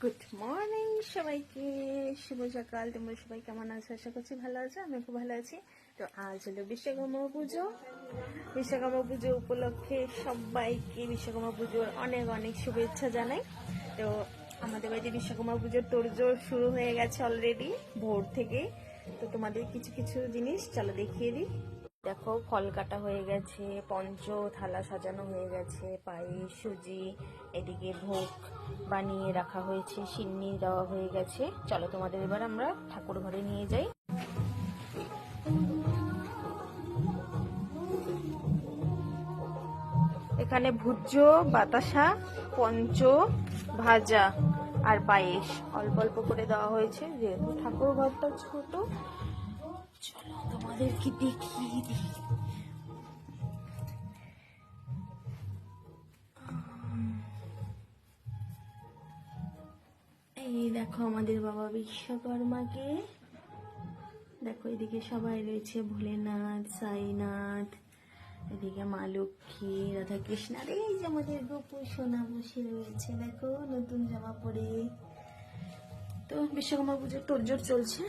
Good morning সবাইকে, শুভ সকাল। তোমরা সবাই কেমন আছো? আশা করছি ভালো আছো। আমি খুব ভালো আছি। তো আজ হলো বিশ্বকর্মা পুজো। বিশ্বকর্মা পুজো উপলক্ষে সবাইকে বিশ্বকর্মা পুজোর অনেক অনেক শুভেচ্ছা জানাই। তো আমাদের বাড়িতে বিশ্বকর্মা পুজোর তোড়জোড় শুরু হয়ে গেছে অলরেডি ভোর থেকে। তো তোমাদের কিছু কিছু জিনিস চলো দেখিয়ে দিই। দেখো, ফল কাটা হয়ে গেছে, পঞ্চ থালা সাজানো হয়ে গেছে, পায়েস, সুজি, এদিকে ভোগ বানিয়ে রাখা হয়েছে, সিন্নি দেওয়া হয়ে গেছে। চলো তোমাদের এবার আমরা ঠাকুর ঘরে নিয়ে যাই। এখানে ভুজ্য, বাতাসা, পঞ্চ, ভাজা আর পায়েস অল্প অল্প করে দেওয়া হয়েছে, যেহেতু ঠাকুর ঘরটা ছোট। চলো তোমাদেরকে দেখিয়ে দিই। এই দেখো আমাদের বাবা বিশ্বকর্মাকে। দেখো এদিকে সবাই রয়েছে, ভোলেনাথ, সাইনাথ, এদিকে মা লক্ষ্মী, রাধা কৃষ্ণ, আর এই যে আমাদের গোপু সোনা বসে রয়েছে, দেখো নতুন জামা পরে। তো বিশ্বকর্মা পুজোর তোড়জোড় চলছে।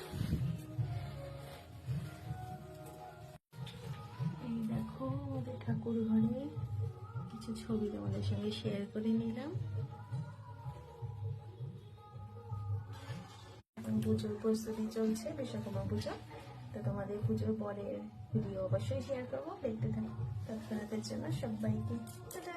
এই দেখো আমাদের ঠাকুর ঘরে কিছু ছবি তোমাদের সঙ্গে শেয়ার করে নিলাম। পুজোর প্রস্তুতি চলছে, বিশ্বকর্মা পুজো। তো তোমাদের পুজোর পরের ভিডিও অবশ্যই শেয়ার করবো, দেখতে থাকো। তৎক্ষণাতের জন্য সবাইকে টাটা।